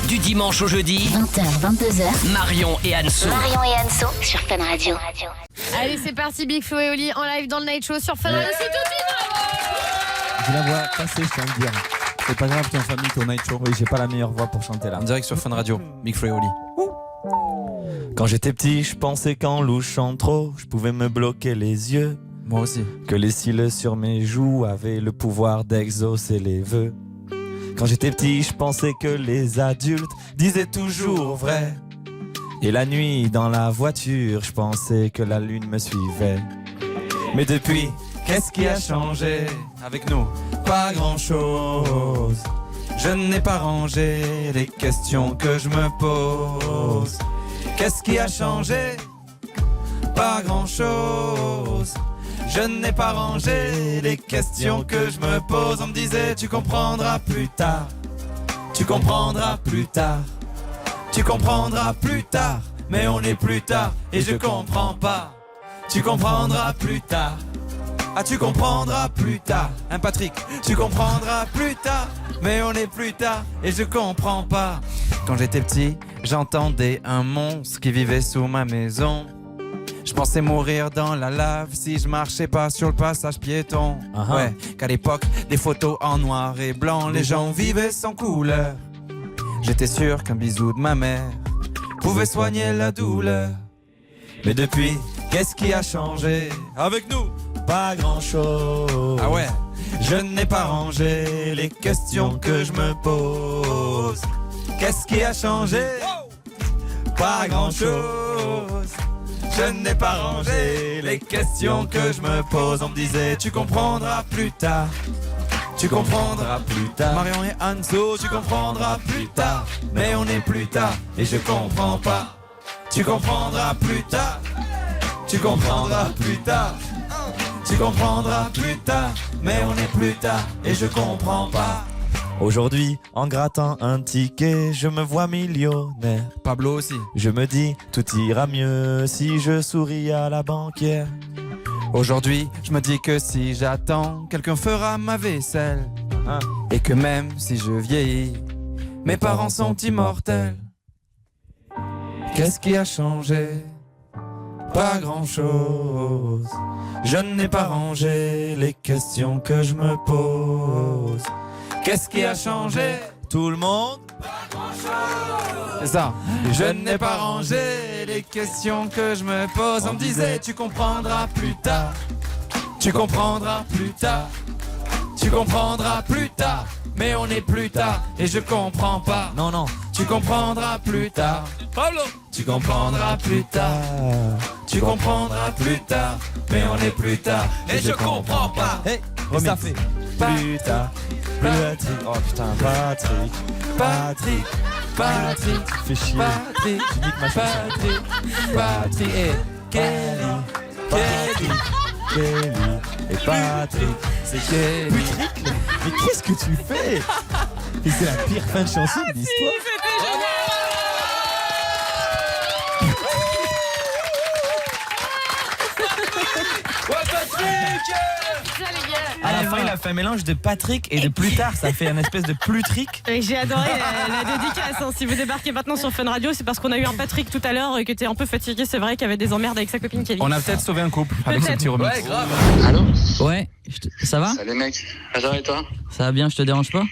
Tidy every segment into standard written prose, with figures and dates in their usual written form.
Du dimanche au jeudi, 20h, 22h. Marion et Anso. Sur Fun Radio. Allez, c'est parti, Big Flo et Oli en live dans le Night Show sur Fun Radio. C'est tout de suite. J'ai la voix cassée, je tiens à le dire. C'est pas grave, t'es en famille, t'es au Night Show. Oui, j'ai pas la meilleure voix pour chanter là. En direct sur Fun Radio, Big Flo et Oli. Quand j'étais petit, je pensais qu'en louchant trop, je pouvais me bloquer les yeux. Moi aussi. Que les cils sur mes joues avaient le pouvoir d'exaucer les vœux. Quand j'étais petit, je pensais que les adultes disaient toujours vrai. Et la nuit, dans la voiture, je pensais que la lune me suivait. Mais depuis, qu'est-ce qui a changé? Avec nous, pas grand-chose. Je n'ai pas rangé les questions que je me pose. Qu'est-ce qui a changé? Pas grand-chose. Je n'ai pas rangé les questions que je me pose. On me disait tu comprendras plus tard. Tu comprendras plus tard. Tu comprendras plus tard. Mais on est plus tard et je comprends pas. Tu comprendras plus tard. Ah, tu comprendras plus tard. Hein Patrick, tu comprendras plus tard. Mais on est plus tard et je comprends pas. Quand j'étais petit, j'entendais un monstre qui vivait sous ma maison. Je pensais mourir dans la lave si je marchais pas sur le passage piéton. Ouais, qu'à l'époque, des photos en noir et blanc, les gens vivaient sans couleur. J'étais sûr qu'un bisou de ma mère pouvait soigner la douleur. Mais depuis, qu'est-ce qui a changé? Avec nous, Pas grand-chose. ah ouais, je n'ai pas rangé les questions que je me pose. Qu'est-ce qui a changé? Pas grand-chose. Je n'ai pas rangé les questions que je me pose. On me disait tu comprendras plus tard. Tu comprendras plus tard. Marion et Anso, tu comprendras plus tard. Mais on est plus tard et je comprends pas. Tu comprendras plus tard. Tu comprendras plus tard. Tu comprendras plus tard. Mais on est plus tard et je comprends pas. Aujourd'hui, en grattant un ticket, je me vois millionnaire. Pablo aussi. Je me dis, tout ira mieux si je souris à la banquière. Aujourd'hui, je me dis que si j'attends, quelqu'un fera ma vaisselle. Et que même si je vieillis, mes parents sont immortels. Qu'est-ce qui a changé? Pas grand-chose. Je n'ai pas rangé les questions que je me pose. Qu'est-ce qui a changé? Tout le monde? C'est ça. Je n'ai pas rangé les questions que je me pose. On me disait tu comprendras plus tard. Tu comprendras plus tard. Tu comprendras plus tard. Mais on est plus tard et je comprends pas. Non, non. Tu comprendras plus tard. Pablo. Tu comprendras plus tard. Tu comprendras plus tard. Mais on est plus tard et je comprends pas. Hey, remix. ça fait plus tard. Patrick. Oh putain, Patrick. Patrick. Patrick. Fais chier. Patrick. Tu niques ma chanson. Patrick. Patrick et Kelly. Kelly. Kelly et Patrick. C'est Kelly. Patrick, mais qu'est-ce que tu fais? Et c'est la pire fin de chanson de l'histoire. À la fin, il a fait un mélange de Patrick et de plus tard. Ça fait un espèce de plutric. Et j'ai adoré la dédicace. Hein. Si vous débarquez maintenant sur Fun Radio, c'est parce qu'on a eu un Patrick tout à l'heure qui était un peu fatigué, c'est vrai, qui avait des emmerdes avec sa copine Kelly. On a peut-être sauvé un couple avec ce petit remix. Ouais, grave. Allô? Ouais, ça va? Salut mec, ça va et toi? Ça va bien, je te dérange pas?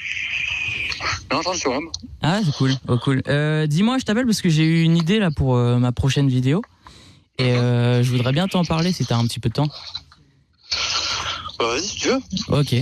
Non, attends, je suis homme. Ah, c'est cool, oh cool. Dis-moi, je t'appelle parce que j'ai eu une idée là pour ma prochaine vidéo. Et je voudrais bien t'en parler si t'as un petit peu de temps. Bah vas-y si tu veux. Ok.